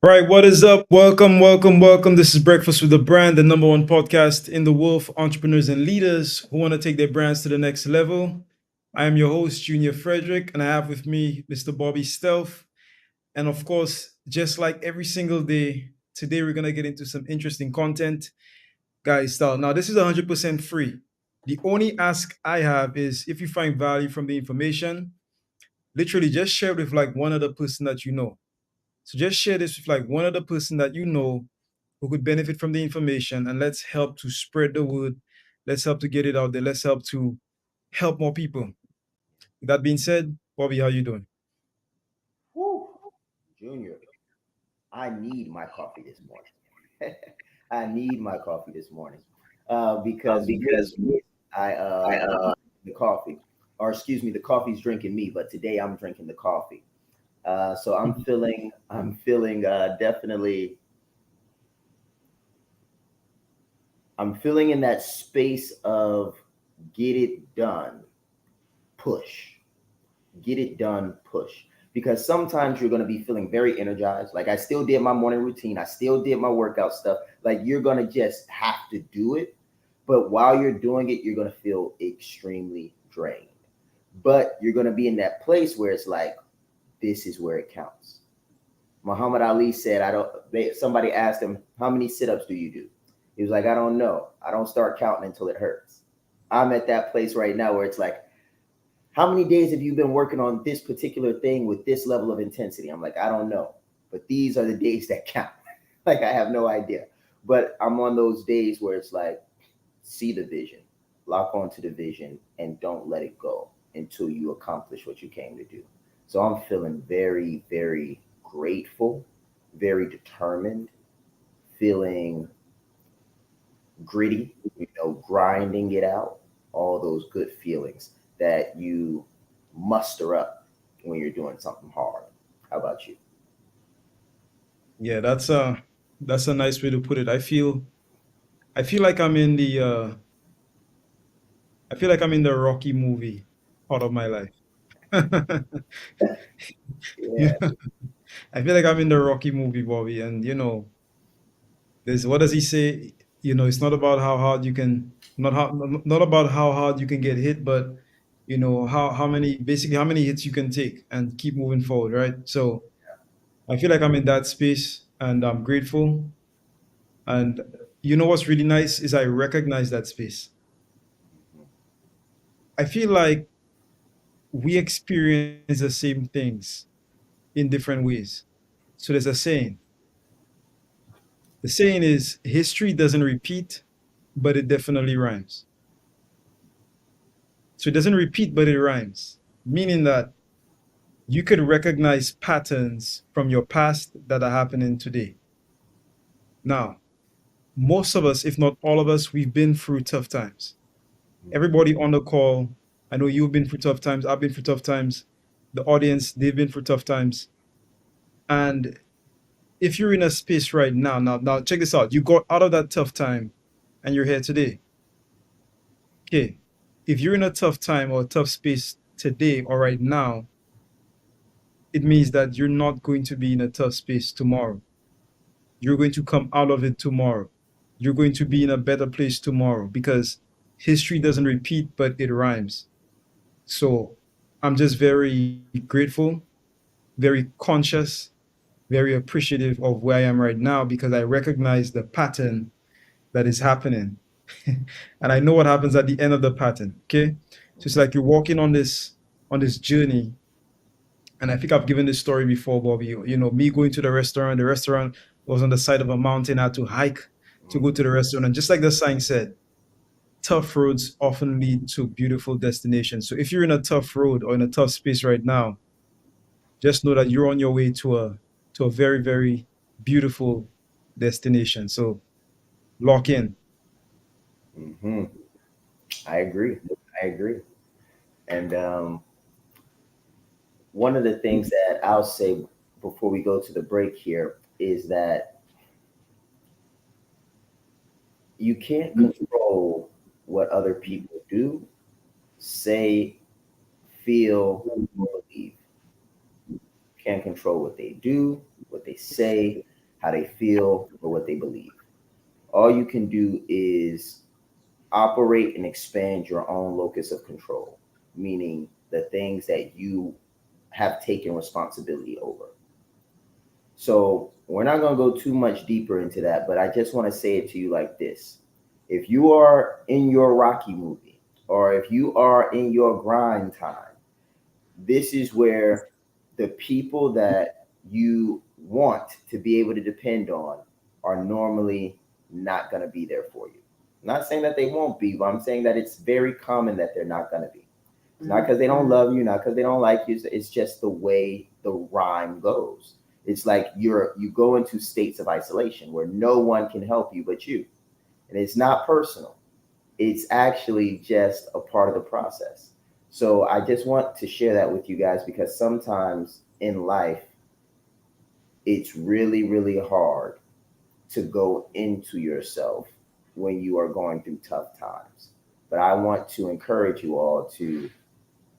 All right, what is up? Welcome, welcome, welcome. This is Breakfast with the Brand, the number one podcast in the world for entrepreneurs and leaders who want to take their brands to the next level. I am your host, Junior Frederick, and I have with me Mr. Bobby Stealth. And of course, just like every single day, today we're going to get into some interesting content. Guys, style. Now, this is 100% free. The only ask I have is if you find value from the information, literally just share it with like one other person that you know. So just share this with like one other person that you know who could benefit from the information, and let's help to spread the word. Let's help to get it out there. Let's help to help more people. With that being said, Bobby, how you doing? Whew, Junior, I need my coffee this morning. I need my coffee this morning because I the coffee, or excuse me, the coffee's drinking me, but today I'm drinking the coffee. So definitely, I'm feeling in that space of get it done, push. Get it done, push. Because sometimes you're going to be feeling very energized. Like I still did my morning routine, I still did my workout stuff. Like you're going to just have to do it. But while you're doing it, you're going to feel extremely drained. But you're going to be in that place where it's like, this is where it counts. Muhammad Ali said, I don't, somebody asked him, how many sit ups do you do? He was like, I don't know. I don't start counting until it hurts. I'm at that place right now where it's like, how many days have you been working on this particular thing with this level of intensity? I'm like, I don't know. But these are the days that count. Like, I have no idea. But I'm on those days where it's like, see the vision, lock onto the vision, and don't let it go until you accomplish what you came to do. So I'm feeling very, very grateful, very determined, feeling gritty, grinding it out, all those good feelings that you muster up when you're doing something hard. How about you? Yeah, that's a nice way to put it. I feel like I'm in the Rocky movie part of my life. Yeah. I feel like I'm in the Rocky movie, Bobby, and there's what does he say? It's not about how hard you can not about how hard you can get hit, but how many hits you can take and keep moving forward, right? So I feel like I'm in that space and I'm grateful. And what's really nice is I recognize that space. I feel like we experience the same things in different ways. So there's a saying. The saying is history doesn't repeat, but it definitely rhymes. So it doesn't repeat, but it rhymes, meaning that you could recognize patterns from your past that are happening today. Now, most of us, if not all of us, we've been through tough times. Everybody on the call, I know you've been through tough times, I've been through tough times, the audience, they've been through tough times. And if you're in a space right now, check this out. You got out of that tough time and you're here today. Okay. If you're in a tough time or a tough space today or right now, it means that you're not going to be in a tough space tomorrow. You're going to come out of it tomorrow. You're going to be in a better place tomorrow because history doesn't repeat, but it rhymes. So I'm just very grateful, very conscious, very appreciative of where I am right now because I recognize the pattern that is happening. And I know what happens at the end of the pattern. Okay. So it's like you're walking on this journey. And I think I've given this story before, Bobby. Me going to the restaurant was on the side of a mountain. I had to hike to go to the restaurant. And just like the sign said, tough roads often lead to beautiful destinations. So if you're in a tough road or in a tough space right now, just know that you're on your way to a very, very beautiful destination. So lock in. Hmm. I agree. I agree. And one of the things that I'll say before we go to the break here is that you can't control what other people do, say, feel, or believe. You can't control what they do, what they say. how they feel, or what they believe. All you can do is operate and expand your own locus of control, meaning the things that you have taken responsibility over. So we're not going to go too much deeper into that, but I just want to say it to you like this. If you are in your Rocky movie, or if you are in your grind time, this is where the people that you want to be able to depend on are normally not going to be there for you. I'm not saying that they won't be, but I'm saying that it's very common that they're not going to be. It's not because they don't love you, not because they don't like you. It's just the way the rhyme goes. It's like you go into states of isolation where no one can help you but you. And it's not personal. It's actually just a part of the process. So I just want to share that with you guys, because sometimes in life, it's really, really hard to go into yourself when you are going through tough times. But I want to encourage you all to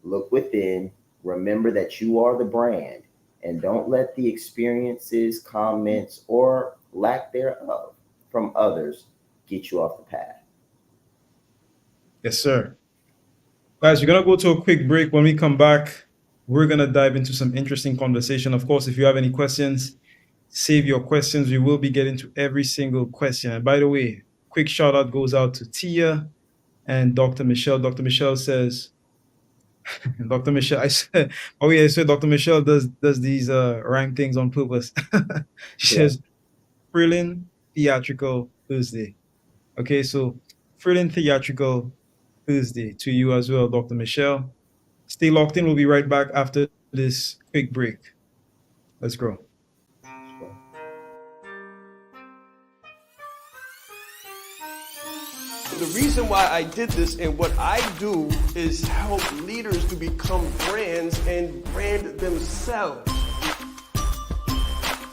look within, remember that you are the brand, and don't let the experiences, comments, or lack thereof from others get you off the path. Yes, sir. Guys, we're gonna go to a quick break. When we come back, we're gonna dive into some interesting conversation. Of course, if you have any questions, save your questions. We will be getting to every single question. And by the way, quick shout out goes out to Tia and Dr. Michelle. Dr. Michelle says, Dr. Michelle, I said, oh yeah, so Dr. Michelle does these rhyme things on purpose. She Yeah. says, thrilling theatrical Thursday. Okay, so thrilling theatrical Thursday to you as well, Dr. Michelle. Stay locked in. We'll be right back after this quick break. Let's go. Sure. The reason why I did this and what I do is help leaders to become brands and brand themselves.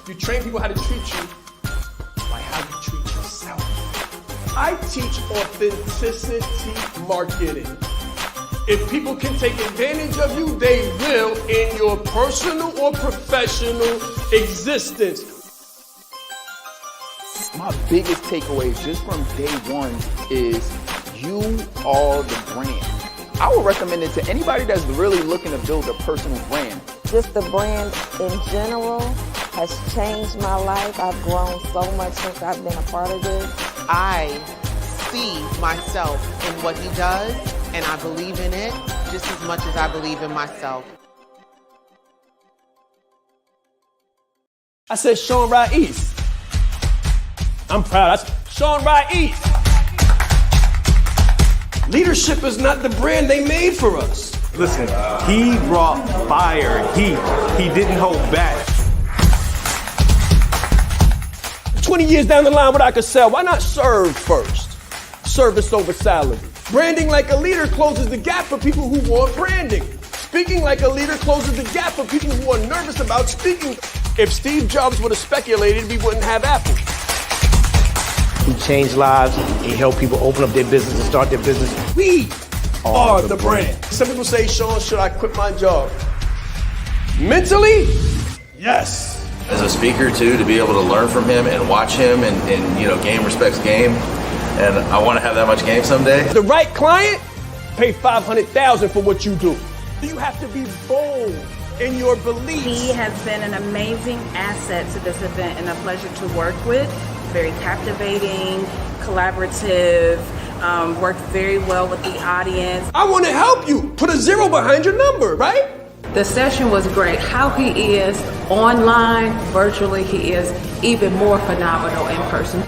You train people how to treat you by how you treat yourself. I teach authenticity marketing. If people can take advantage of you, they will in your personal or professional existence. My biggest takeaways just from day one is you are the brand. I would recommend it to anybody that's really looking to build a personal brand. Just the brand in general has changed my life. I've grown so much since I've been a part of this. I see myself in what he does, and I believe in it just as much as I believe in myself. I said Shaan Ride East. I'm proud. That's Shaan Ride East. Leadership is not the brand they made for us. Listen, he brought fire, heat. He didn't hold back. 20 years down the line, what I could sell, why not serve first? Service over salary. Branding like a leader closes the gap for people who want branding. Speaking like a leader closes the gap for people who are nervous about speaking. If Steve Jobs would have speculated, we wouldn't have Apple. He changed lives. He helped people open up their business and start their business. We are the brand. Some people say, Shaan, should I quit my job? Mentally, yes. As a speaker too, to be able to learn from him and watch him and game respects game. And I want to have that much game someday. The right client, pay $500,000 for what you do. You have to be bold in your beliefs. He has been an amazing asset to this event and a pleasure to work with. Very captivating, collaborative, worked very well with the audience. I want to help you. Put a 0 behind your number, right? The session was great. How he is online, virtually, he is even more phenomenal in person.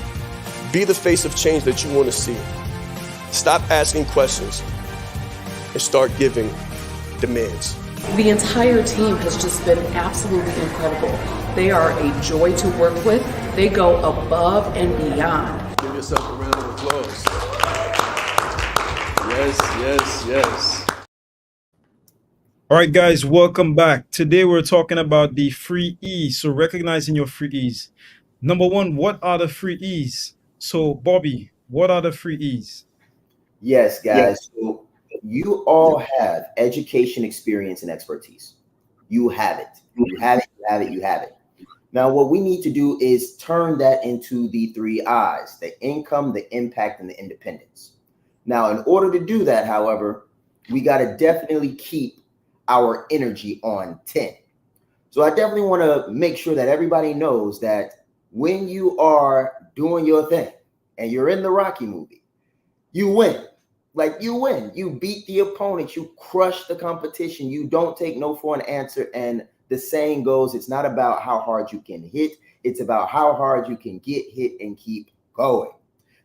Be the face of change that you want to see. Stop asking questions and start giving demands. The entire team has just been absolutely incredible. They are a joy to work with. They go above and beyond. Give yourself a round of applause. Yes, yes, yes. All right, guys, welcome back. Today we're talking about the free E's. So recognizing your free E's. Number one, what are the free E's? So Bobby, what are the free E's? Yes, guys. So you all have education, experience, and expertise. You have it. You have it. You have it. You have it. Now, what we need to do is turn that into the three I's: the income, the impact, and the independence. Now, in order to do that, however, we got to definitely keep our energy on 10. So I definitely want to make sure that everybody knows that when you are doing your thing and you're in the Rocky movie, you win. Like, you win. You beat the opponent. You crush the competition. You don't take no for an answer. And the saying goes, it's not about how hard you can hit. It's about how hard you can get hit and keep going.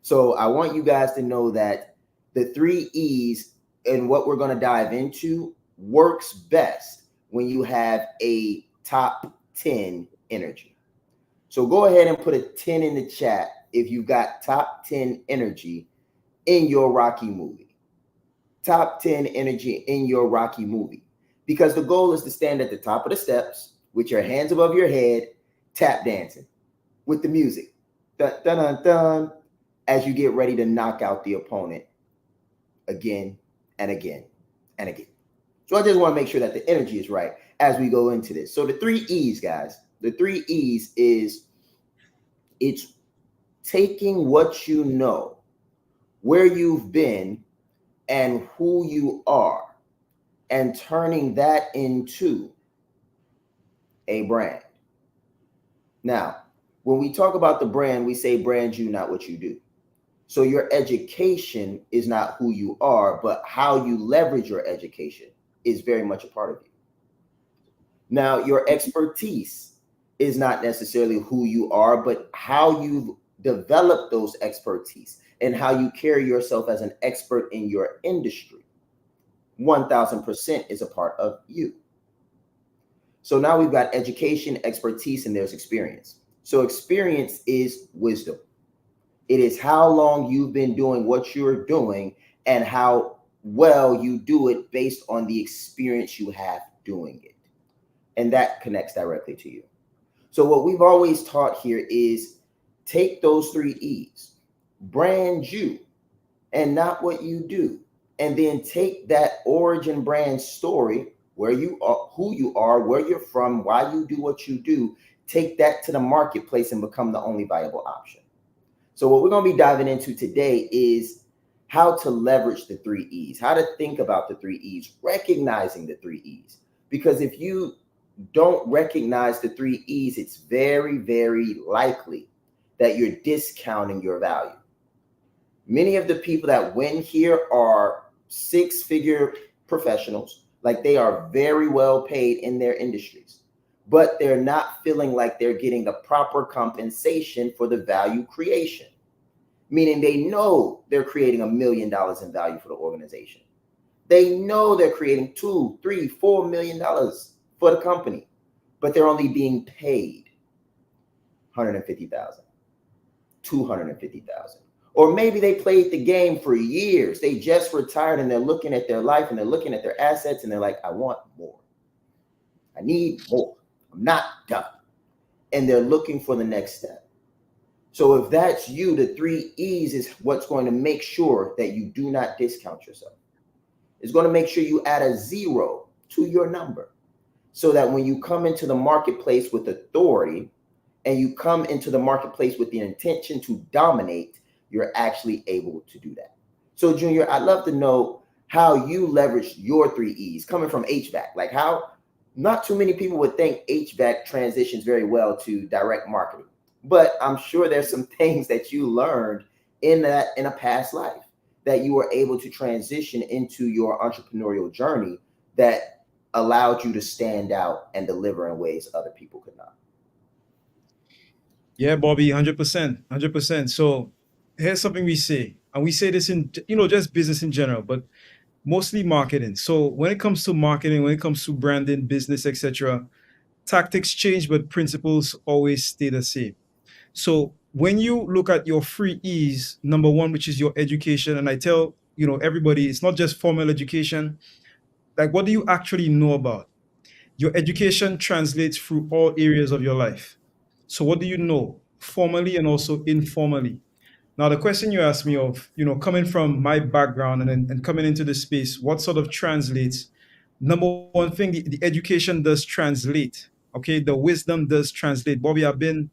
So I want you guys to know that the three E's and what we're going to dive into works best when you have a top 10 energy. So go ahead and put a 10 in the chat if you've got top 10 energy in your Rocky movie. Top 10 energy in your Rocky movie. Because the goal is to stand at the top of the steps with your hands above your head, tap dancing with the music. Dun, dun, dun, dun, as you get ready to knock out the opponent again and again and again. So I just want to make sure that the energy is right as we go into this. So the three E's, guys, the three E's is it's taking what you know, where you've been, and who you are, and turning that into a brand. Now, when we talk about the brand, we say brand you, not what you do. So your education is not who you are, but how you leverage your education is very much a part of you. Now, your expertise is not necessarily who you are, but how you develop those expertise and how you carry yourself as an expert in your industry. 1000% is a part of you. So now we've got education, expertise, and there's experience. So experience is wisdom. It is how long you've been doing what you're doing and how well you do it based on the experience you have doing it. And that connects directly to you. So what we've always taught here is take those three E's, brand you and not what you do. And then take that origin brand story, where you are, who you are, where you're from, why you do what you do, take that to the marketplace and become the only viable option. So what we're going to be diving into today is how to leverage the three E's, how to think about the three E's, recognizing the three E's. Because if you don't recognize the three E's, it's very, very likely that you're discounting your value. Many of the people that win here are six-figure professionals, like they are very well paid in their industries, but they're not feeling like they're getting the proper compensation for the value creation, meaning they know they're creating $1 million in value for the organization. They know they're creating $2, $3, $4 million for the company, but they're only being paid $150,000, $250,000. Or maybe they played the game for years. They just retired and they're looking at their life and they're looking at their assets and they're like, I want more. I need more. I'm not done. And they're looking for the next step. So if that's you, the three E's is what's going to make sure that you do not discount yourself. It's going to make sure you add a 0 to your number so that when you come into the marketplace with authority and you come into the marketplace with the intention to dominate, you're actually able to do that. So Junior, I'd love to know how you leverage your three E's coming from HVAC. Like, how not too many people would think HVAC transitions very well to direct marketing, but I'm sure there's some things that you learned in a past life that you were able to transition into your entrepreneurial journey that allowed you to stand out and deliver in ways other people could not. Yeah, Bobby, 100%, 100%. So here's something we say, and we say this in, just business in general, but mostly marketing. So when it comes to marketing, when it comes to branding, business, etc., tactics change, but principles always stay the same. So when you look at your three E's, number one, which is your education, and I tell, everybody, it's not just formal education. Like, what do you actually know about? Your education translates through all areas of your life. So what do you know formally and also informally? Now, the question you asked me of, coming from my background and coming into this space, what sort of translates? Number one thing, the education does translate. Okay, the wisdom does translate. Bobby, I've been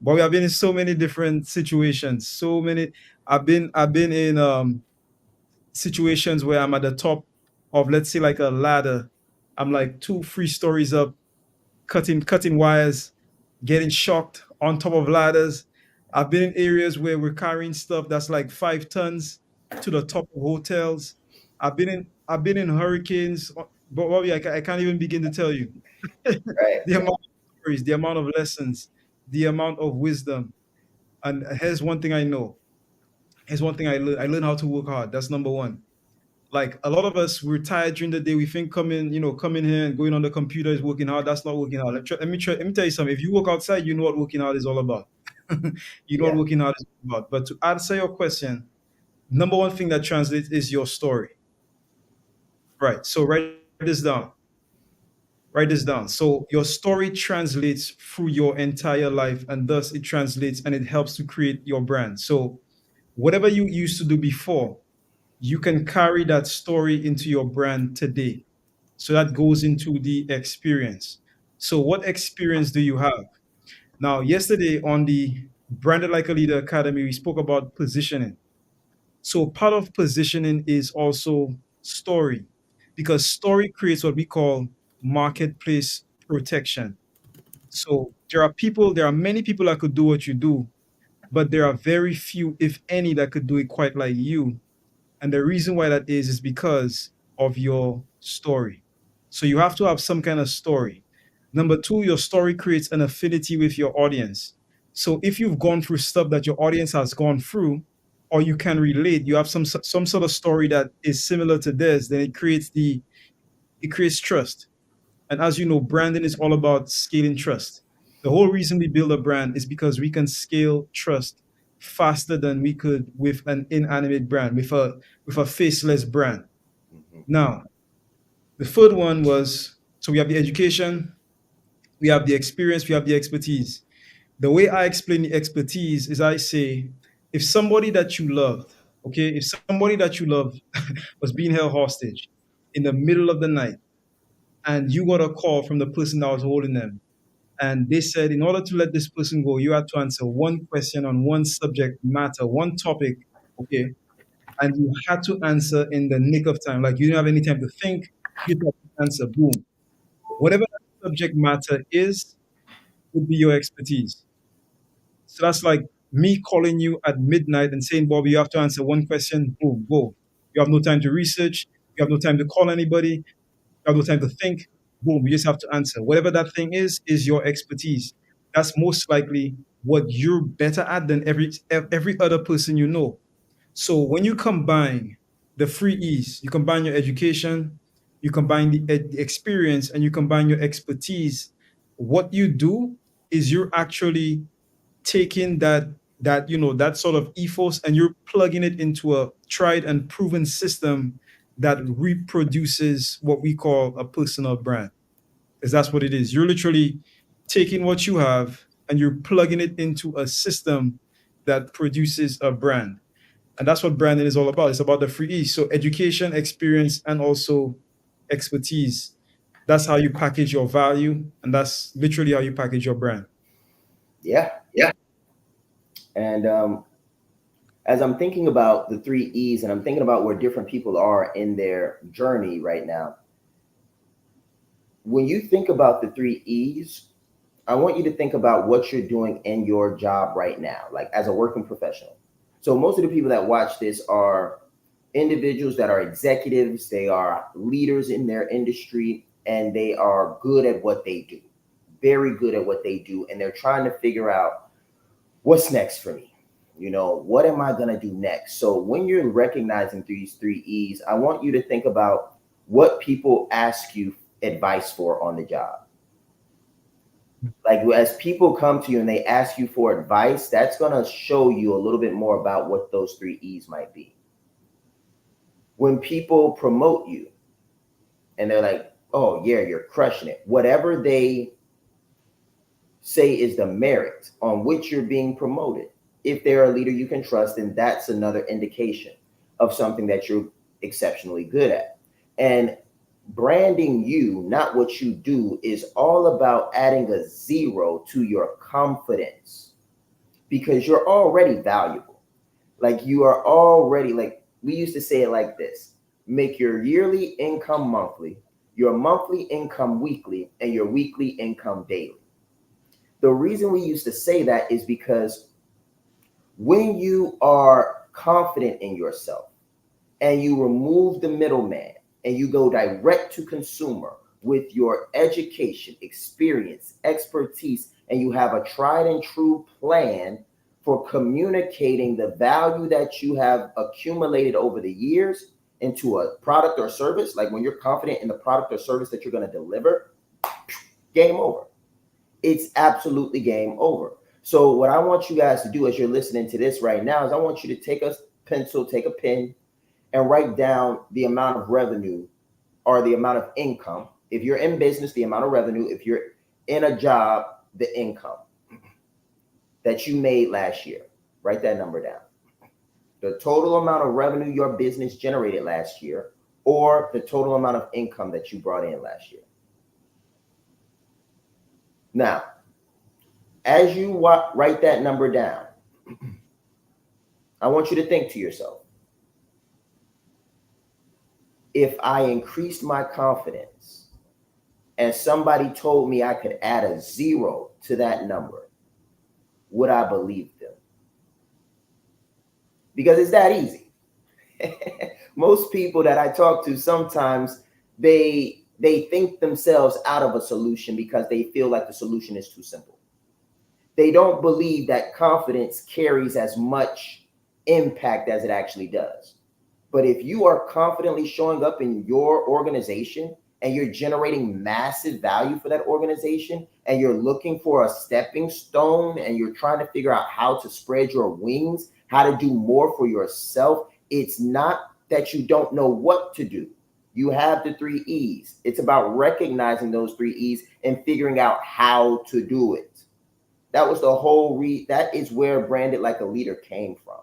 Bobby, I've been in so many different situations. So many. I've been in situations where I'm at the top of, let's say, like a ladder. I'm like 2, 3 stories up, cutting wires, getting shocked on top of ladders. I've been in areas where we're carrying stuff that's like 5 tons to the top of hotels. I've been in hurricanes, but Bobby, I can't even begin to tell you Right. the amount of stories, the amount of lessons, the amount of wisdom. And here's one thing I know. Here's one thing I learned. I learned how to work hard. That's number one. Like a lot of us, we're tired during the day. We think coming here and going on the computer is working hard. That's not working hard. Let me tell you something. If you work outside, you know what working hard is all about. You know what Yeah. working hard is all about. But to answer your question, number one thing that translates is your story. Right. So write this down. Write this down. So your story translates through your entire life, and thus it translates and it helps to create your brand. So whatever you used to do before, you can carry that story into your brand today. So that goes into the experience. So what experience do you have? Now, yesterday on the Branded Like a Leader Academy, we spoke about positioning. So part of positioning is also story, because story creates what we call marketplace protection. So there are many people that could do what you do, but there are very few, if any, that could do it quite like you. And the reason why that is because of your story. So you have to have some kind of story. Number two, your story creates an affinity with your audience. So if you've gone through stuff that your audience has gone through, or you can relate, you have some sort of story that is similar to theirs, then it creates trust. And as you know, branding is all about scaling trust. The whole reason we build a brand is because we can scale trust faster than we could with an inanimate brand, with a faceless brand. Mhm. Now, the third one was, so we have the education, we have the experience, we have the expertise. The way I explain the expertise is I say, if somebody that you loved, okay, if somebody that you love was being held hostage in the middle of the night, and you got a call from the person that was holding them, and they said, in order to let this person go, you had to answer one question on one subject matter, one topic, okay? And you had to answer in the nick of time. Like you didn't have any time to think, you had to answer, boom. Whatever that subject matter is, would be your expertise. So that's like me calling you at midnight and saying, Bobby, you have to answer one question, boom, go. You have no time to research, you have no time to call anybody, you have no time to think, boom, you just have to answer. Whatever that thing is your expertise. That's most likely what you're better at than every other person you know. So when you combine the three E's, you combine your education, you combine the experience, and you combine your expertise, what you do is you're actually taking that sort of ethos and you're plugging it into a tried and proven system that reproduces what we call a personal brand. Because that's what it is. You're literally taking what you have and you're plugging it into a system that produces a brand. And that's what branding is all about. It's about the three E's. So education, experience, and also expertise. That's how you package your value, and that's literally how you package your brand. Yeah. Yeah. And as I'm thinking about the three E's and I'm thinking about where different people are in their journey right now, when you think about the three E's, I want you to think about what you're doing in your job right now, like as a working professional. So most of the people that watch this are individuals that are executives, they are leaders in their industry, and they are good at what they do, very good at what they do. And they're trying to figure out what's next for me. What am I going to do next? So when you're recognizing these three E's, I want you to think about what people ask you advice for on the job. Like as people come to you and they ask you for advice, that's going to show you a little bit more about what those three E's might be. When people promote you and they're like, oh yeah, you're crushing it, whatever they say is the merit on which you're being promoted, if they're a leader you can trust, then that's another indication of something that you're exceptionally good at. And branding you, not what you do, is all about adding a zero to your confidence, because you're already valuable. Like, you are already, like, we used to say it like this: make your yearly income monthly, your monthly income weekly, and your weekly income daily. The reason we used to say that is because when you are confident in yourself and you remove the middleman and you go direct to consumer with your education, experience, expertise, and you have a tried and true plan for communicating the value that you have accumulated over the years into a product or service, like when you're confident in the product or service that you're going to deliver, game over. It's absolutely game over. So what I want you guys to do as you're listening to this right now is I want you to take a pencil, take a pen, and write down the amount of revenue or the amount of income. If you're in business, the amount of revenue. If you're in a job, the income that you made last year. Write that number down. The total amount of revenue your business generated last year, or the total amount of income that you brought in last year. Now, as you write that number down, I want you to think to yourself, if I increased my confidence and somebody told me I could add a zero to that number, would I believe them? Because it's that easy. Most people that I talk to, sometimes they think themselves out of a solution because they feel like the solution is too simple. They don't believe that confidence carries as much impact as it actually does. But if you are confidently showing up in your organization and you're generating massive value for that organization, and you're looking for a stepping stone, and you're trying to figure out how to spread your wings, how to do more for yourself, it's not that you don't know what to do. You have the 3 E's. It's about recognizing those 3 E's and figuring out how to do it. That was the whole that is where Branded Like a Leader came from.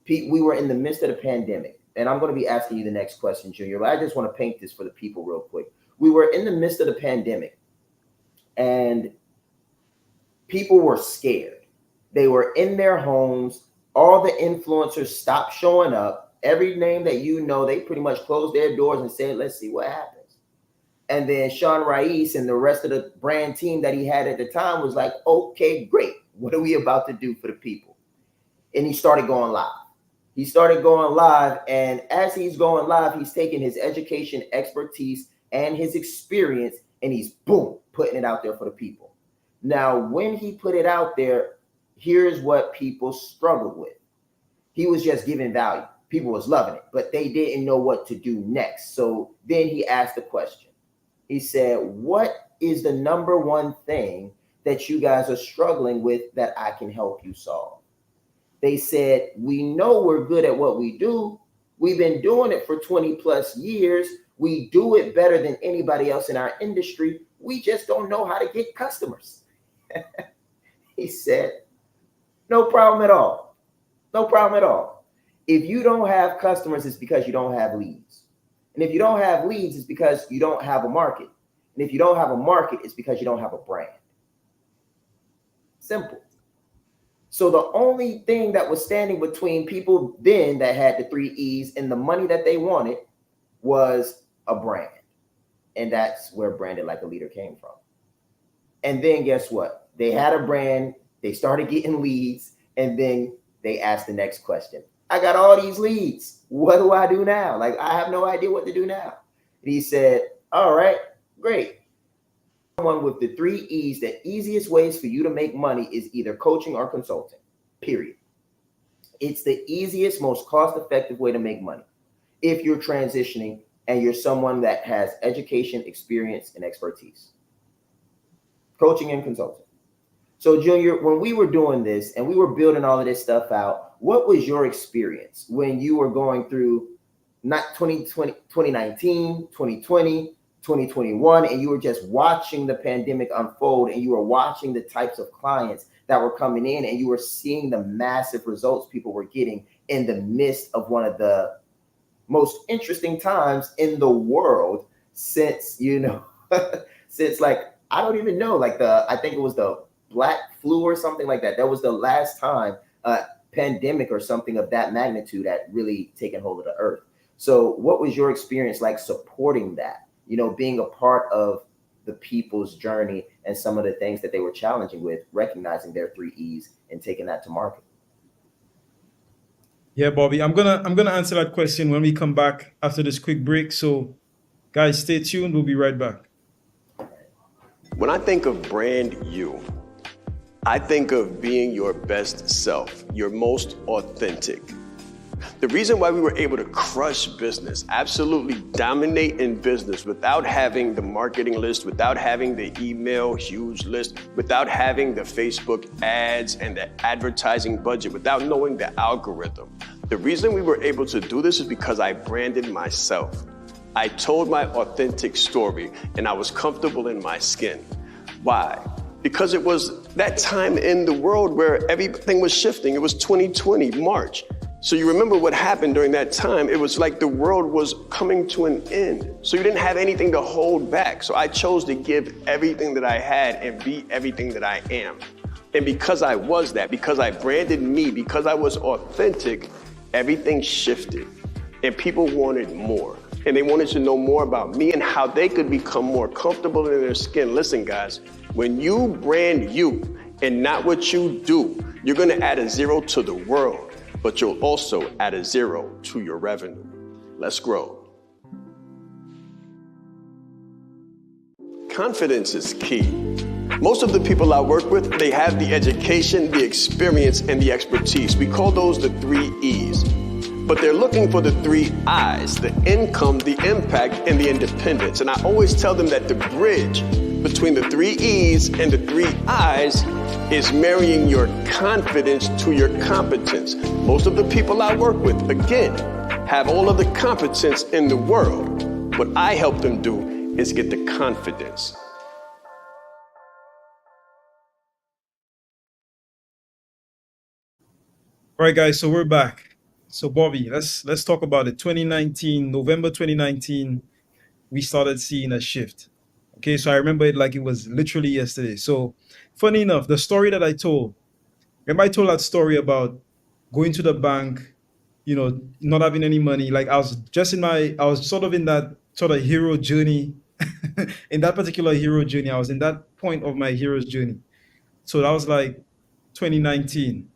Pete, we were in the midst of the pandemic, and I'm going to be asking you the next question, Junior, but I just want to paint this for the people real quick. We were in the midst of the pandemic, and people were scared. They were in their homes. All the influencers stopped showing up. Every name that you know, they pretty much closed their doors and said, let's see what happens. And then Shaan Rais and the rest of the brand team that he had at the time was like, okay, great. What are we about to do for the people? And he started going live. He started going live. And as he's going live, he's taking his education, expertise, and his experience, and he's, boom, putting it out there for the people. Now, when he put it out there, here's what people struggled with. He was just giving value. People was loving it, but they didn't know what to do next. So then he asked the question. He said, what is the number one thing that you guys are struggling with that I can help you solve? They said, we know we're good at what we do. We've been doing it for 20 plus years. We do it better than anybody else in our industry. We just don't know how to get customers. He said, no problem at all. No problem at all. If you don't have customers, it's because you don't have leads. And if you don't have leads, it's because you don't have a market. And if you don't have a market, it's because you don't have a brand. Simple. So the only thing that was standing between people then that had the 3 E's and the money that they wanted was a brand. And that's where Branded Like a Leader came from. And then guess what? They had a brand, they started getting leads, and then they asked the next question. I got all these leads. What do I do now? Like, I have no idea what to do now. And he said, all right, great. Someone with the 3 E's, the easiest ways for you to make money is either coaching or consulting, period. It's the easiest, most cost-effective way to make money if you're transitioning and you're someone that has education, experience, and expertise. Coaching and consulting. So Junior, when we were doing this and we were building all of this stuff out, what was your experience when you were going through not 2020, 2019, 2020, 2021, and you were just watching the pandemic unfold, and you were watching the types of clients that were coming in, and you were seeing the massive results people were getting in the midst of one of the most interesting times in the world since, since like, I don't even know, like I think it was the Black Flu or something like that. That was the last time a pandemic or something of that magnitude had really taken hold of the earth. So what was your experience like supporting that, being a part of the people's journey and some of the things that they were challenging with, recognizing their three E's and taking that to market? Yeah, Bobby, I'm gonna answer that question when we come back after this quick break. So, guys, stay tuned. We'll be right back. When I think of brand you, I think of being your best self, your most authentic. The reason why we were able to crush business, absolutely dominate in business without having the marketing list, without having the email huge list, without having the Facebook ads and the advertising budget, without knowing the algorithm. The reason we were able to do this is because I branded myself. I told my authentic story and I was comfortable in my skin. Why? Because it was that time in the world where everything was shifting. It was 2020, March. So you remember what happened during that time. It was like the world was coming to an end. So you didn't have anything to hold back. So I chose to give everything that I had and be everything that I am. And because I was that, because I branded me, because I was authentic, everything shifted. And people wanted more. And they wanted to know more about me and how they could become more comfortable in their skin. Listen, guys, when you brand you and not what you do, you're gonna add a zero to the world, but you'll also add a zero to your revenue. Let's grow. Confidence is key. Most of the people I work with, they have the education, the experience, and the expertise. We call those the 3 E's. But they're looking for the 3 I's, the income, the impact, and the independence. And I always tell them that the bridge between the 3 E's and the 3 I's is marrying your confidence to your competence. Most of the people I work with, again, have all of the competence in the world. What I help them do is get the confidence. All right, guys, so we're back. So, Bobby, let's talk about it. 2019, November 2019, we started seeing a shift. Okay, so I remember it like it was literally yesterday. So, funny enough, the story that I told, remember I told that story about going to the bank, not having any money. Like I was sort of in that sort of hero journey. In that particular hero journey, I was in that point of my hero's journey. So that was like 2019.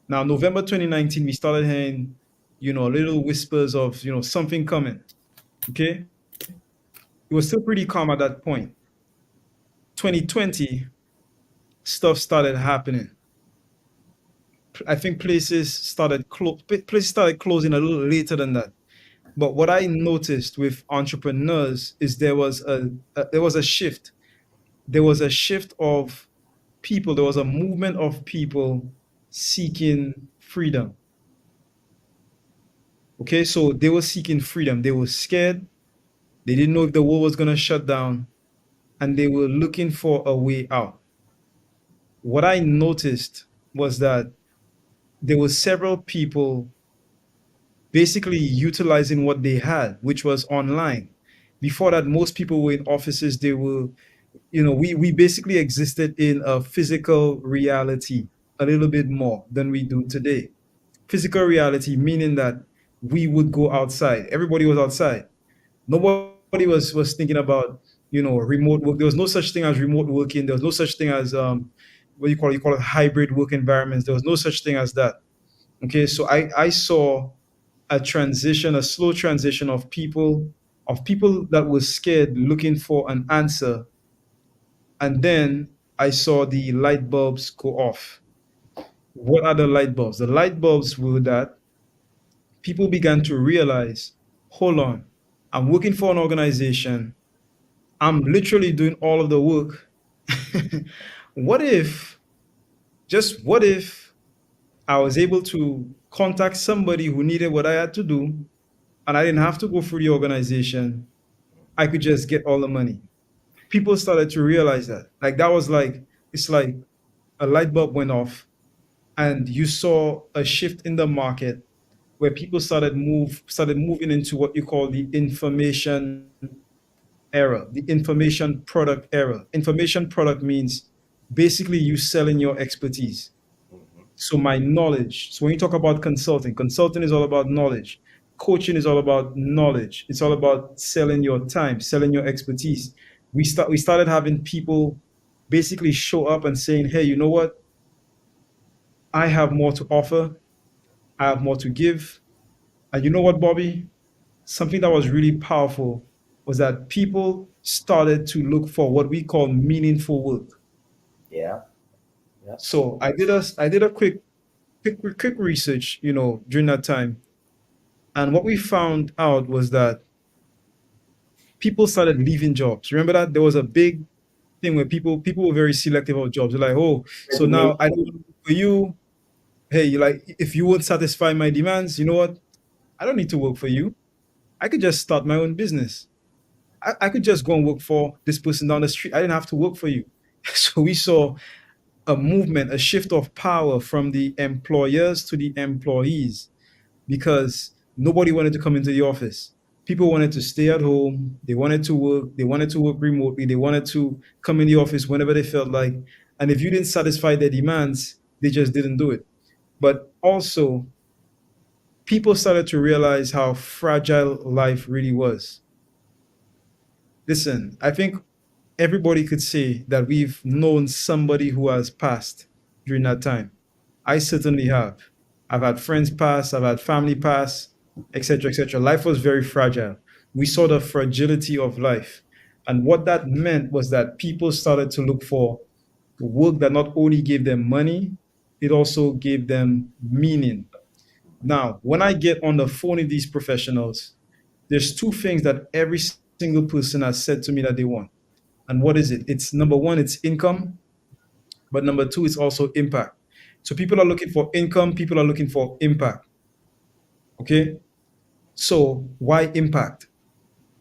Now, November 2019, we started hearing, little whispers of, something coming. Okay. It was still pretty calm at that point. 2020, stuff started happening. I think places started closing a little later than that. But what I noticed with entrepreneurs is there was a shift. There was a shift of people. There was a movement of people seeking freedom. Okay, so they were seeking freedom. They were scared. They didn't know if the world was going to shut down, and they were looking for a way out. What I noticed was that there were several people basically utilizing what they had, which was online. Before that, most people were in offices. They were, we basically existed in a physical reality a little bit more than we do today. Physical reality, meaning that we would go outside. Everybody was outside. Nobody was thinking about, remote work. There was no such thing as remote working. There was no such thing as what you call it hybrid work environments. There was no such thing as that. Okay, so I saw a slow transition of people that were scared looking for an answer. And then I saw the light bulbs go off. What are the light bulbs? The light bulbs were that people began to realize, hold on, I'm working for an organization. I'm literally doing all of the work. What if, just what if I was able to contact somebody who needed what I had to do and I didn't have to go through the organization? I could just get all the money. People started to realize that. Like that was like, it's like a light bulb went off and you saw a shift in the market where people started moving into what you call the information era, the information product era. Information product means basically you selling your expertise. So my knowledge. So when you talk about consulting, consulting is all about knowledge. Coaching is all about knowledge. It's all about selling your time, selling your expertise. We started having people basically show up and saying, "Hey, you know what? I have more to offer. I have more to give." And you know what, Bobby? Something that was really powerful was that people started to look for what we call meaningful work. Yeah. Yeah. So I did a quick research, during that time. And what we found out was that people started leaving jobs. Remember that there was a big thing where people were very selective of jobs. They're like, oh, so now I don't work for you. Hey, you like if you won't satisfy my demands, you know what? I don't need to work for you. I could just start my own business. I could just go and work for this person down the street. I didn't have to work for you. So we saw a movement, a shift of power from the employers to the employees because nobody wanted to come into the office. People wanted to stay at home. They wanted to work remotely. They wanted to come in the office whenever they felt like. And if you didn't satisfy their demands, they just didn't do it. But also, people started to realize how fragile life really was. Listen, I think everybody could say that we've known somebody who has passed during that time. I certainly have. I've had friends pass, I've had family pass, etc., etc. Life was very fragile. We saw the fragility of life. And what that meant was that people started to look for work that not only gave them money, it also gave them meaning. Now, when I get on the phone with these professionals, there's two things that every single person has said to me that they want. And what is it? It's number one, it's income, but number two, it's also impact. So people are looking for income, people are looking for impact. Okay. So why impact?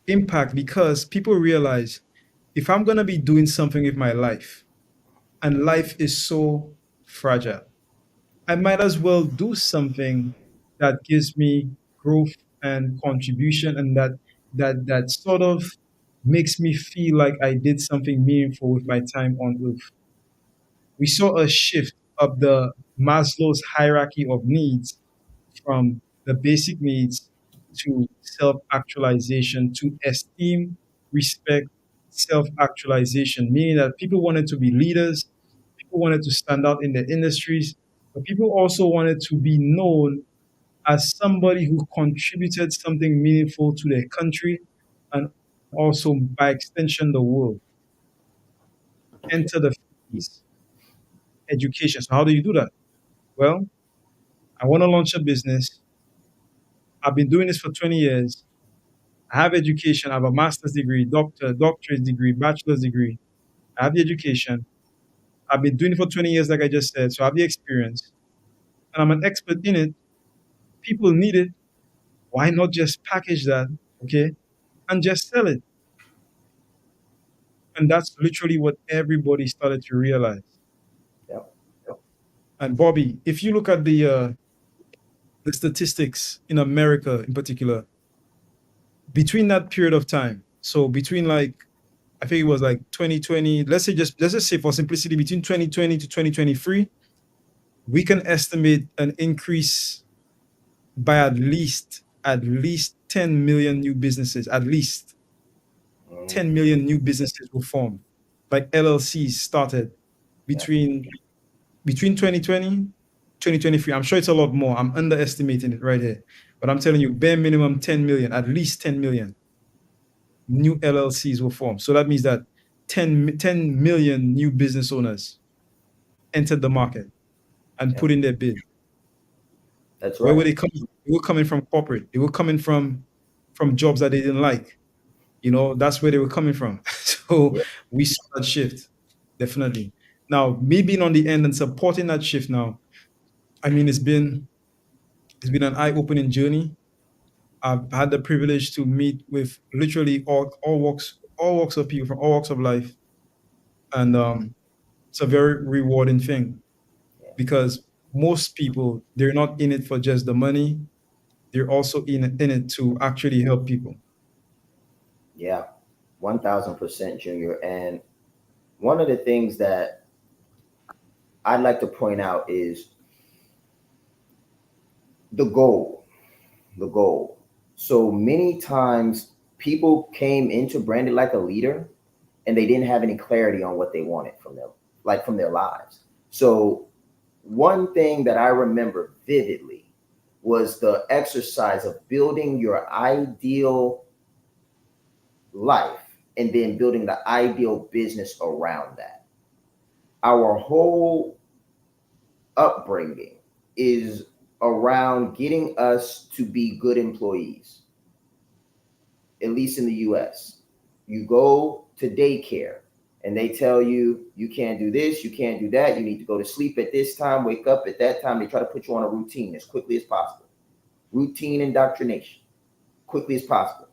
Impact because people realize if I'm going to be doing something with my life, and life is so fragile, I might as well do something that gives me growth and contribution and that sort of makes me feel like I did something meaningful with my time on earth. We saw a shift of the Maslow's hierarchy of needs from the basic needs to self actualization, to esteem, respect, self actualization, meaning that people wanted to be leaders, people wanted to stand out in their industries, but people also wanted to be known as somebody who contributed something meaningful to their country and also, by extension, the world. Enter the 50s, education. So, how do you do that? Well, I want to launch a business. I've been doing this for 20 years. I have education. I have a master's degree, doctorate degree, bachelor's degree. I have the education. I've been doing it for 20 years, like I just said. So I have the experience. And I'm an expert in it. People need it. Why not just package that, okay, and just sell it? And that's literally what everybody started to realize. Yeah. And Bobby, if you look at the statistics in America in particular, between that period of time, so between like I think it was like 2020, let's just say for simplicity, between 2020 to 2023, we can estimate an increase by at least 10 million new businesses. At least 10 million new businesses will form. Like LLCs started between 2020, 2023. I'm sure it's a lot more. I'm underestimating it right here. But I'm telling you, bare minimum 10 million, at least 10 million new LLCs will form. So that means that 10 million new business owners entered the market and Yeah. put in their bid. That's Where were right. they coming from? They were coming from corporate. They were coming from jobs that they didn't like. That's where they were coming from. So Yeah. we saw that shift, definitely. Now, me being on the end and supporting that shift now, I mean, it's been an eye-opening journey. I've had the privilege to meet with literally all walks of people from all walks of life, and it's a very rewarding thing because most people they're not in it for just the money; they're also in it to actually help people. Yeah. 1000%, Junior. And one of the things that I'd like to point out is the goal. The goal. So many times people came into Branded Like a Leader and they didn't have any clarity on what they wanted from them, like from their lives. So one thing that I remember vividly was the exercise of building your ideal life and then building the ideal business around that. Our whole upbringing is around getting us to be good employees, at least in the US. You go to daycare and they tell you, you can't do this, you can't do that, you need to go to sleep at this time, wake up at that time. They try to put you on a routine as quickly as possible. Routine indoctrination, quickly as possible.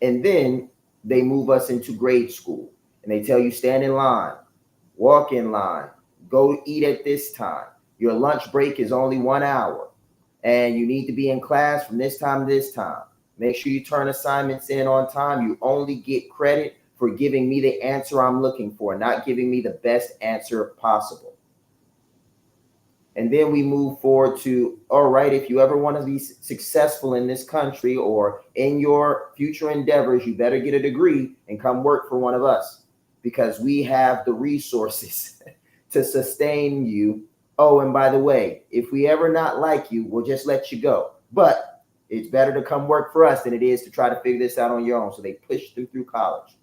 And then they move us into grade school and they tell you stand in line, walk in line, go eat at this time. Your lunch break is only 1 hour and you need to be in class from this time to this time. Make sure you turn assignments in on time. You only get credit for giving me the answer I'm looking for, not giving me the best answer possible. And then we move forward to, all right, if you ever want to be successful in this country or in your future endeavors, you better get a degree and come work for one of us because we have the resources to sustain you. Oh, and by the way, if we ever not like you, we'll just let you go. But it's better to come work for us than it is to try to figure this out on your own. So they push them through college.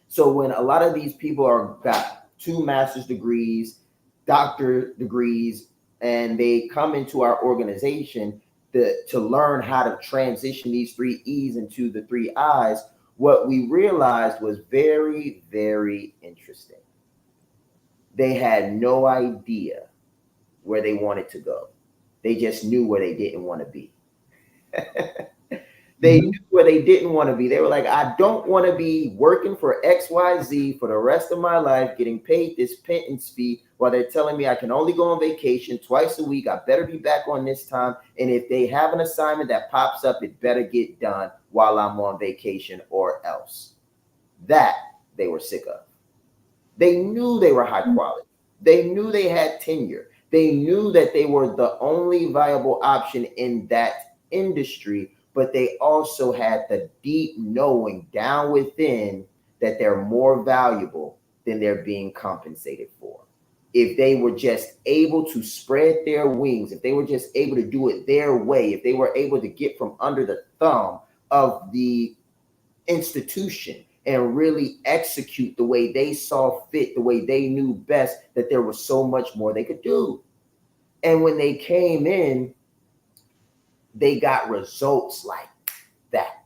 So when a lot of these people got 2 master's degrees, doctor degrees, and they come into our organization to learn how to transition these 3 E's into the 3 I's, what we realized was very, very interesting. They had no idea where they wanted to go. They just knew where they didn't want to be. They knew where they didn't want to be. They were like, I don't want to be working for XYZ for the rest of my life, getting paid this pittance fee while they're telling me I can only go on vacation twice a week. I better be back on this time. And if they have an assignment that pops up, it better get done while I'm on vacation or else. That they were sick of. They knew they were high quality. They knew they had tenure. They knew that they were the only viable option in that industry, but they also had the deep knowing down within that they're more valuable than they're being compensated for. If they were just able to spread their wings, if they were just able to do it their way, if they were able to get from under the thumb of the institution and really execute the way they saw fit, the way they knew best, that there was so much more they could do. And when they came in, they got results like that.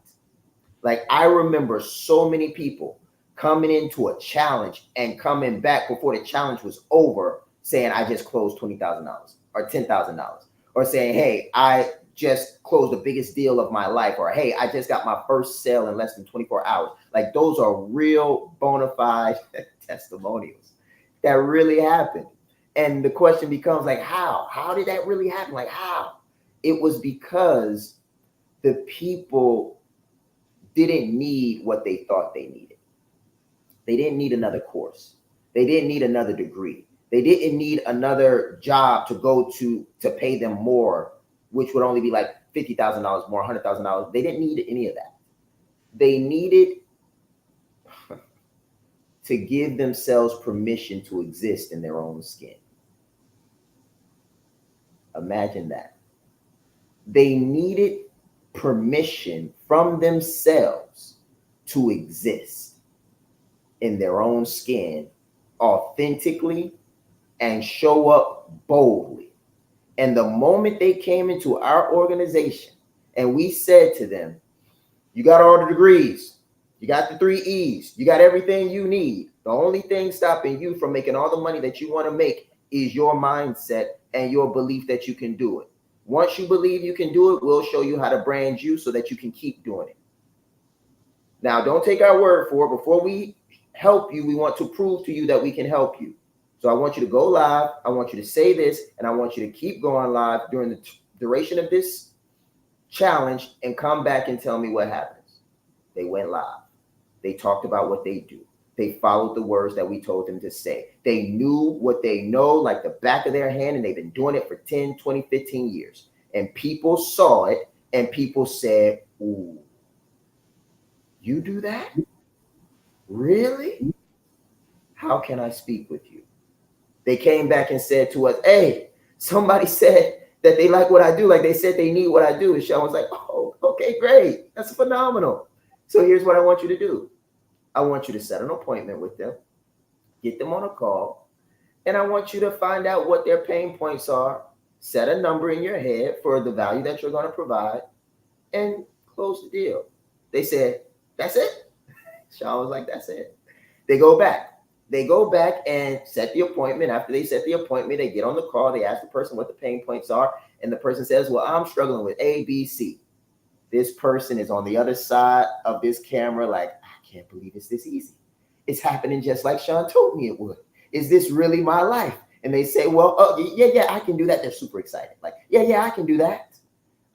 Like I remember so many people coming into a challenge and coming back before the challenge was over saying, I just closed $20,000 or $10,000, or saying, hey, I just closed the biggest deal of my life, or hey, I just got my first sale in less than 24 hours. Like those are real bona fide testimonials that really happened. And the question becomes like, how did that really happen? Like how? It was because the people didn't need what they thought they needed. They didn't need another course. They didn't need another degree. They didn't need another job to go to pay them more, which would only be like $50,000 more, $100,000. They didn't need any of that. They needed to give themselves permission to exist in their own skin. Imagine that. They needed permission from themselves to exist in their own skin authentically and show up boldly. And the moment they came into our organization and we said to them, you got all the degrees, you got the 3 E's, you got everything you need. The only thing stopping you from making all the money that you want to make is your mindset and your belief that you can do it. Once you believe you can do it, we'll show you how to brand you so that you can keep doing it. Now, don't take our word for it. Before we help you, we want to prove to you that we can help you. So I want you to go live. I want you to say this, and I want you to keep going live during the duration of this challenge and come back and tell me what happens. They went live. They talked about what they do. They followed the words that we told them to say. They knew what they know like the back of their hand, and they've been doing it for 10, 20, 15 years. And people saw it, and people said, ooh, you do that? Really? How can I speak with you? They came back and said to us, hey, somebody said that they like what I do. Like they said they need what I do. And Shaan was like, oh, okay, great. That's phenomenal. So here's what I want you to do. I want you to set an appointment with them, get them on a call, and I want you to find out what their pain points are, set a number in your head for the value that you're going to provide, and close the deal. They said, that's it? Shaan was like, that's it. They go back. They go back and set the appointment. After they set the appointment, they get on the call. They ask the person what the pain points are. And the person says, well, I'm struggling with A, B, C. This person is on the other side of this camera like, I can't believe it's this easy. It's happening just like Shaan told me it would. Is this really my life? And they say, well, yeah, I can do that. They're super excited. Like, yeah, I can do that.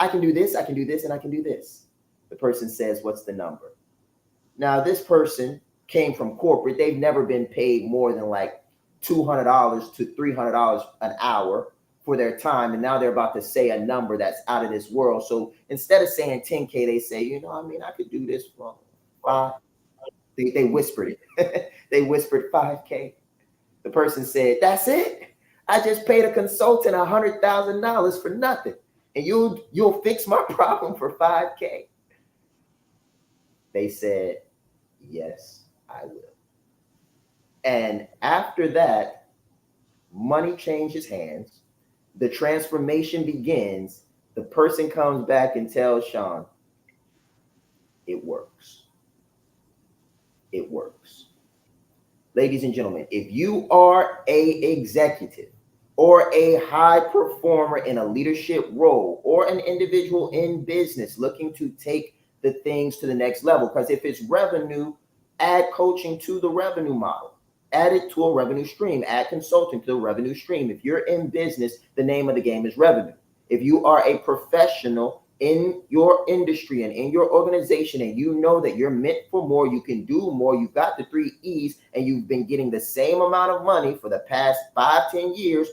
I can do this, I can do this, and I can do this. The person says, what's the number? Now, this person came from corporate. They've never been paid more than like $200 to $300 an hour for their time. And now they're about to say a number that's out of this world. So instead of saying 10K, they say, I could do this for 5. They whispered it. They whispered 5K. The person said, that's it? I just paid a consultant $100,000 for nothing. And you'll fix my problem for 5K. They said, yes, I will. And after that, money changes hands. The transformation begins. The person comes back and tells Shaan, it works. It works. Ladies and gentlemen, if you are an executive or a high performer in a leadership role or an individual in business looking to take the things to the next level, because if it's revenue, add coaching to the revenue model, add it to a revenue stream, add consulting to the revenue stream. If you're in business, the name of the game is revenue. If you are a professional in your industry and in your organization, and you know that you're meant for more, you can do more, you've got the 3 E's, and you've been getting the same amount of money for the past 5, 10 years,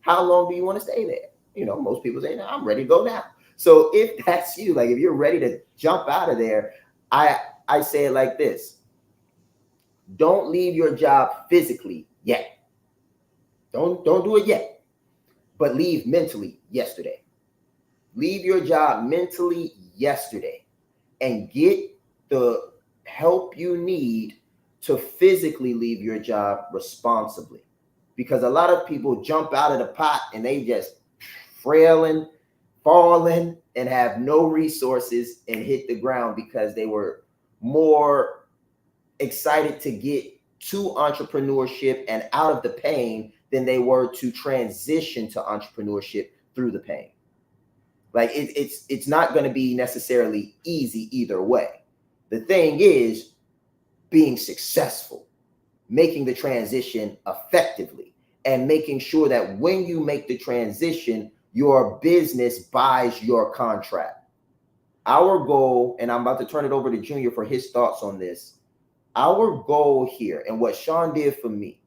how long do you want to stay there? Most people say, no, I'm ready to go now. So if that's you, like if you're ready to jump out of there, I say it like this. Don't leave your job physically yet. Don't do it yet, but leave mentally yesterday. Leave your job mentally yesterday and get the help you need to physically leave your job responsibly. Because a lot of people jump out of the pot and they just frailing, falling, and have no resources and hit the ground because they were more excited to get to entrepreneurship and out of the pain than they were to transition to entrepreneurship through the pain. Like it's not going to be necessarily easy either way. The thing is being successful, making the transition effectively, and making sure that when you make the transition, your business buys your contract. Our goal, and I'm about to turn it over to Junior for his thoughts on this. Our goal here, and what Shaan did for me,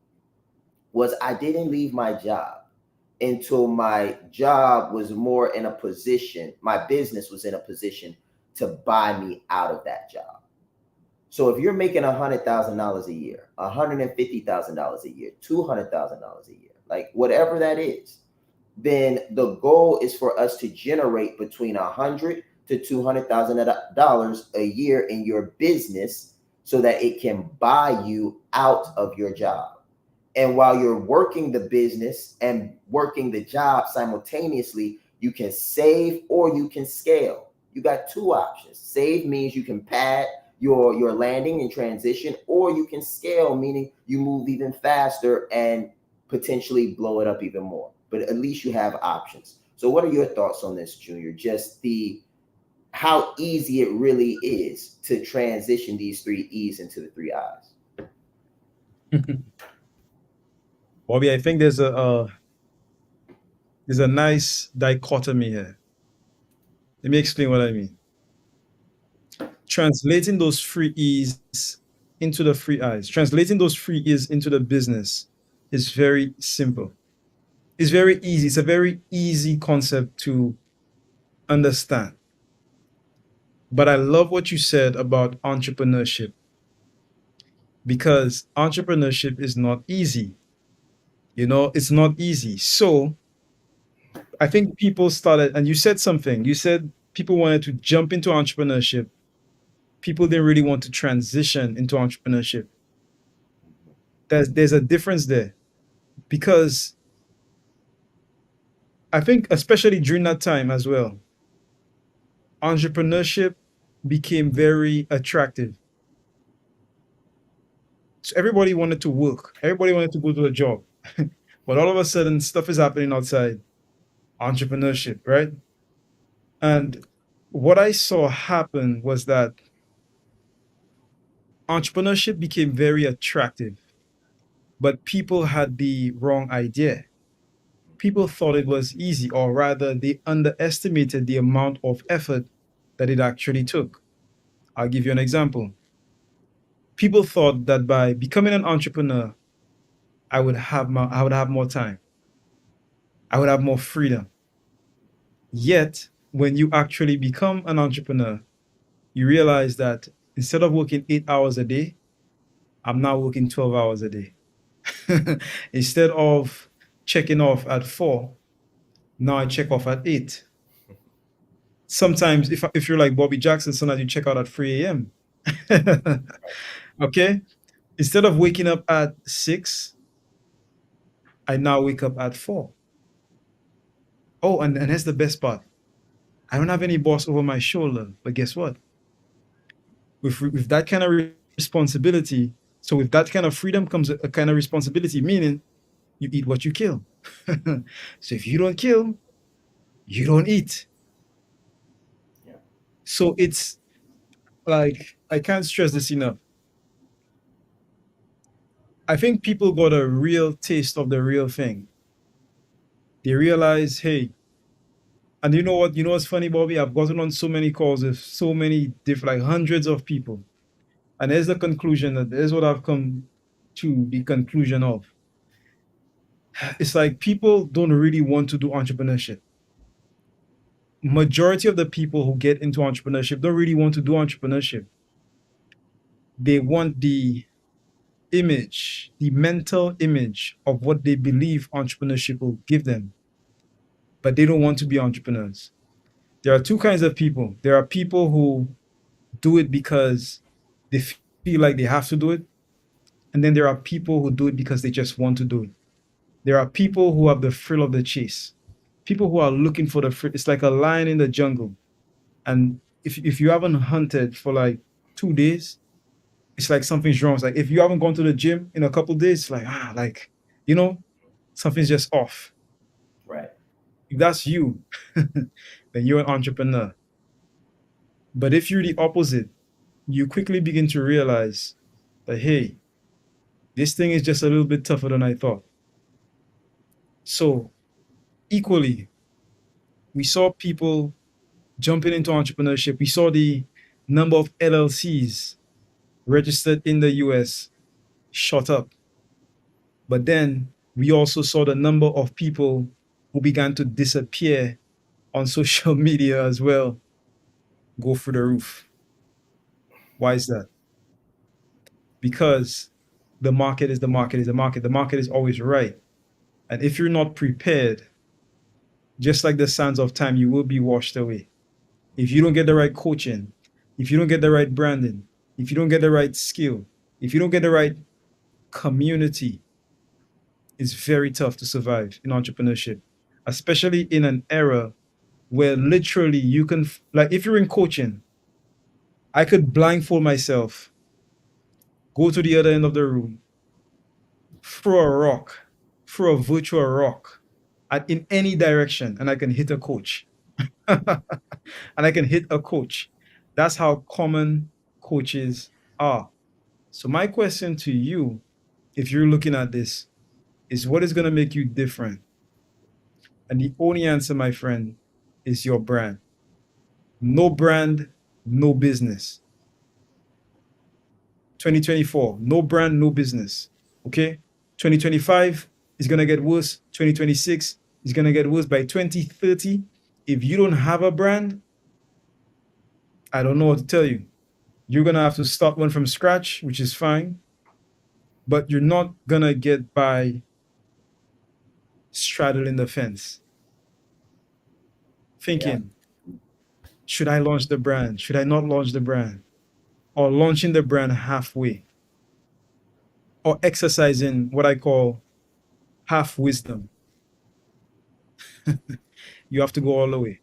was I didn't leave my job until my job was more in a position, my business was in a position to buy me out of that job. So if you're making $100,000 a year, $150,000 a year, $200,000 a year, like whatever that is, then the goal is for us to generate between $100,000 to $200,000 a year in your business so that it can buy you out of your job. And while you're working the business and working the job simultaneously, you can save or you can scale. You got 2 options. Save means you can pad your landing and transition, or you can scale, meaning you move even faster and potentially blow it up even more. But at least you have options. So what are your thoughts on this, Junior? Just how easy it really is to transition these 3 E's into the 3 I's. Bobby, I think there's a nice dichotomy here. Let me explain what I mean. translating those free E's into the free I's, translating those free E's into the business is very simple. It's very easy. It's a very easy concept to understand. But I love what you said about entrepreneurship because entrepreneurship is not easy. It's not easy. So I think people started, and you said something. You said people wanted to jump into entrepreneurship. People didn't really want to transition into entrepreneurship. There's a difference there because I think, especially during that time as well, entrepreneurship became very attractive. So everybody wanted to work, everybody wanted to go to a job. But all of a sudden, stuff is happening outside entrepreneurship, right? And what I saw happen was that entrepreneurship became very attractive, but people had the wrong idea. People thought it was easy, or rather, they underestimated the amount of effort that it actually took. I'll give you an example. People thought that by becoming an entrepreneur, I would have more time. I would have more freedom. Yet, when you actually become an entrepreneur, you realize that instead of working 8 hours a day, I'm now working 12 hours a day. Instead of checking off at 4, now I check off at 8. Sometimes, if you're like Bobby Jackson, sometimes you check out at 3 a.m. Okay? Instead of waking up at 6, I now wake up at 4. Oh, and that's the best part. I don't have any boss over my shoulder. But guess what? With that kind of responsibility, so with that kind of freedom comes a kind of responsibility, meaning you eat what you kill. So if you don't kill, you don't eat. So it's like, I can't stress this enough. I think people got a real taste of the real thing. They realize, hey, and you know what? You know what's funny, Bobby? I've gotten on so many calls with so many different, like hundreds of people. And there's the conclusion that there's what I've come to the conclusion of. It's like people don't really want to do entrepreneurship. Majority of the people who get into entrepreneurship don't really want to do entrepreneurship. They want the image, the mental image of what they believe entrepreneurship will give them, but they don't want to be entrepreneurs. There are two kinds of people. There are people who do it because they feel like they have to do it, and then there are people who do it because they just want to do it. There are people who have the thrill of the chase. People who are looking for the thrill. It's like a lion in the jungle. And if you haven't hunted for like 2 days, it's like something's wrong. It's like if you haven't gone to the gym in a couple of days, it's like, you know, something's just off. Right. If that's you, then you're an entrepreneur. But if you're the opposite, you quickly begin to realize that, hey, this thing is just a little bit tougher than I thought. So, equally, we saw people jumping into entrepreneurship. We saw the number of LLCs registered in the US shot up. But then we also saw the number of people who began to disappear on social media as well go through the roof. Why is that? Because the market is the market is the market. The market is always right. And if you're not prepared, just like the sands of time, you will be washed away. If you don't get the right coaching, if you don't get the right branding, if you don't get the right skill, if you don't get the right community, it's very tough to survive in entrepreneurship, especially in an era where literally you can, like if you're in coaching, I could blindfold myself, go to the other end of the room, throw a rock, throw a virtual rock in any direction, and I can hit a coach. And I can hit a coach. That's how common coaches are. So my question to you, if you're looking at this, is what is going to make you different? And the only answer, my friend, is your brand. No brand, no business. 2024, no brand, no business. Okay? 2025 is going to get worse. 2026 is going to get worse. By 2030, if you don't have a brand, I don't know what to tell you. You're going to have to start one from scratch, which is fine, but you're not going to get by straddling the fence, thinking, should I launch the brand? Should I not launch the brand? Or launching the brand halfway? Or exercising what I call half wisdom. You have to go all the way,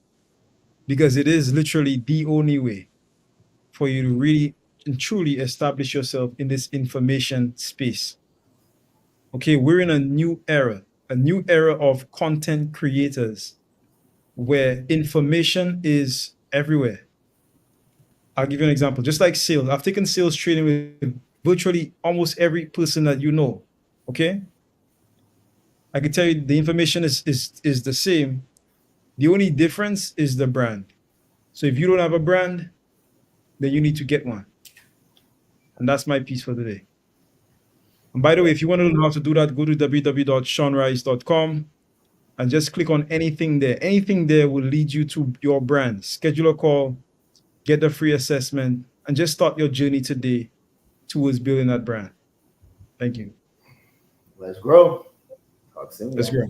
because it is literally the only way for you to really and truly establish yourself in this information space. Okay, we're in a new era of content creators where information is everywhere. I'll give you an example. Just like sales, I've taken sales training with virtually almost every person that you know. Okay, I can tell you the information is the same. The only difference is the brand. So if you don't have a brand, then you need to get one. And that's my piece for today. And by the way, if you want to learn how to do that, go to www.shaanrice.com and just click on anything there. Anything there will lead you to your brand. Schedule a call, get the free assessment, and just start your journey today towards building that brand. Thank you. Let's grow. Talk soon. Let's grow.